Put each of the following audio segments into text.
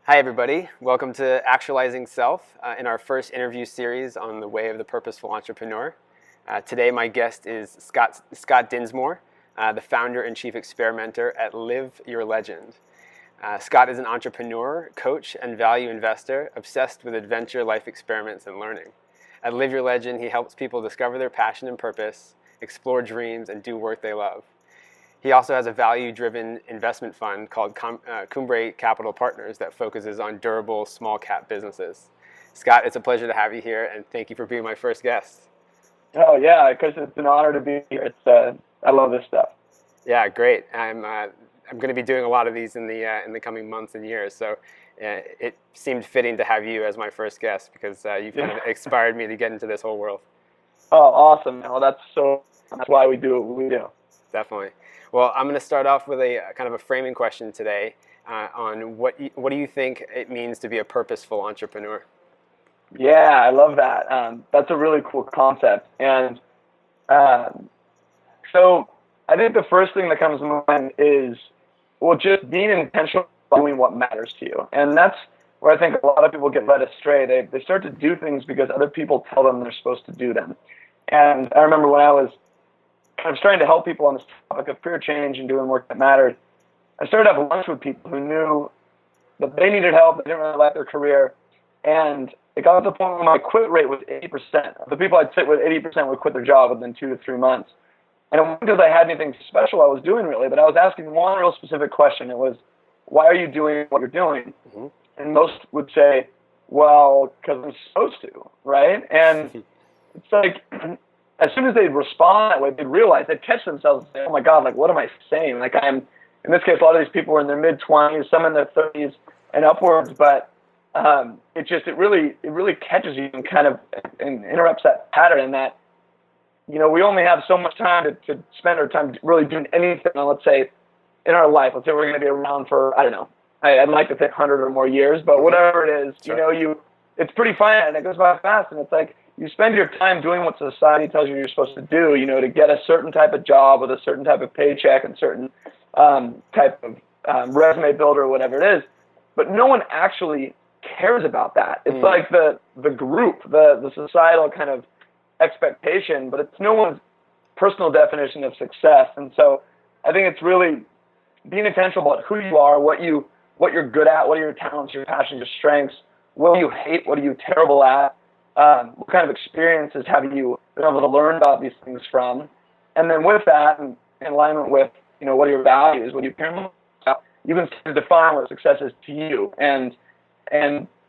Hi everybody, welcome to Actualizing Self in our first interview series on the way of the purposeful entrepreneur. Today my guest is Scott Dinsmore, the founder and chief experimenter at LiveYourLegend. Scott is an entrepreneur, coach, and value investor obsessed with adventure, life experiments, and learning. At LiveYourLegend, he helps people discover their passion and purpose, explore dreams, and do work they love. He also has a value-driven investment fund called Cumbre Capital Partners that focuses on durable, small-cap businesses. Scott, it's a pleasure to have you here, and thank you for being my first guest. Oh yeah, because it's an honor to be here. I love this stuff. Yeah, great. I'm going to be doing a lot of these in the coming months and years, so it seemed fitting to have you as my first guest because you've kind of inspired me to get into this whole world. Oh, awesome! Well, that's why we do what we do. Definitely. Well, I'm going to start off with a kind of a framing question today on what do you think it means to be a purposeful entrepreneur? Yeah, I love that. That's a really cool concept. And so I think the first thing that comes to mind is, well, just being intentional about doing what matters to you. And that's where I think a lot of people get led astray. They start to do things because other people tell them they're supposed to do them. And I remember when I was kind of trying to help people on this topic of career change and doing work that mattered, I started to have lunch with people who knew that they needed help, they didn't really like their career, and it got to the point where my quit rate was 80%. Of the people I'd sit with, 80% would quit their job within 2 to 3 months. And it wasn't because I had anything special I was doing really, but I was asking one real specific question. It was, why are you doing what you're doing? Mm-hmm. And most would say, well, because I'm supposed to, right? And it's like, as soon as they'd respond that way, they'd realize, they'd catch themselves and say, oh my God, like, what am I saying? Like, in this case, a lot of these people were in their mid-20s, some in their 30s and upwards, but it really catches you and kind of interrupts that pattern, and that, you know, we only have so much time to spend our time really doing anything, let's say, in our life. Let's say we're going to be around for, I don't know, I'd like to think 100 or more years, but whatever it is, sure. You know, it's pretty finite, and it goes by fast, and it's like, you spend your time doing what society tells you you're supposed to do, you know, to get a certain type of job with a certain type of paycheck and certain type of resume builder or whatever it is. But no one actually cares about that. It's like the group, the societal kind of expectation, but it's no one's personal definition of success. And so I think it's really being intentional about who you are, what you're good at, what are your talents, your passions, your strengths, what do you hate, what are you terrible at, what kind of experiences have you been able to learn about these things from? And then with that, in alignment with, you know, what are your values, what do you care about, you can start to define what success is to you. And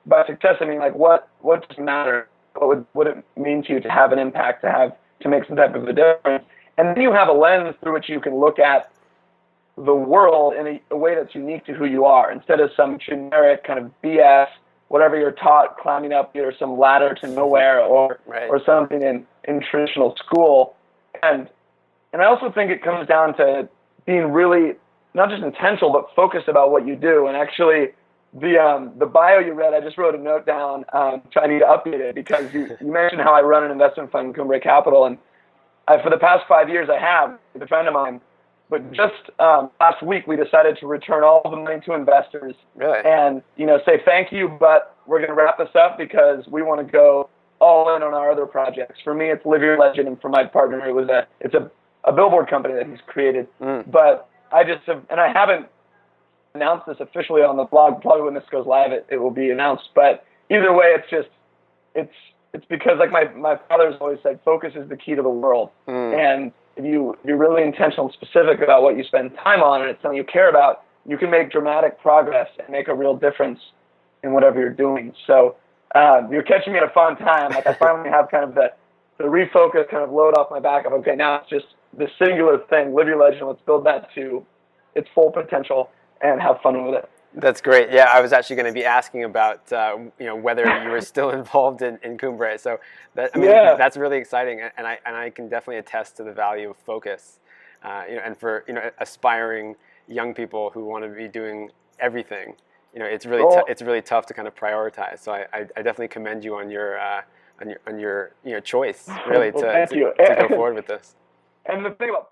by success, I mean, like, what does matter? What would it mean to you to have an impact, to make some type of a difference? And then you have a lens through which you can look at the world in a way that's unique to who you are, instead of some generic kind of BS, whatever you're taught climbing up either some ladder to nowhere or something in traditional school. And I also think it comes down to being really not just intentional but focused about what you do. And actually the bio you read, I just wrote a note down, so I need to update it, because you mentioned how I run an investment fund, Cumbre Capital, and for the past 5 years I have with a friend of mine. But just last week, we decided to return all the money to investors, and, you know, say thank you, but we're going to wrap this up because we want to go all in on our other projects. For me, it's LiveYourLegend, and for my partner, it's a billboard company that he's created. But I haven't announced this officially on the blog. Probably when this goes live, it will be announced. But either way, it's because, like my father's always said, focus is the key to the world, and if you're really intentional and specific about what you spend time on, and it's something you care about, you can make dramatic progress and make a real difference in whatever you're doing. So you're catching me at a fun time. Like, I finally have kind of the refocus, kind of load off my back of, okay, now it's just the singular thing, LiveYourLegend, let's build that to its full potential and have fun with it. That's great. Yeah, I was actually going to be asking about you know, whether you were still involved in Cumbre. So that's really exciting, and I can definitely attest to the value of focus. You know, and for, you know, aspiring young people who want to be doing everything, you know, it's really tough to kind of prioritize. So I definitely commend you on your you know, choice, really, to go forward with this. And the thing about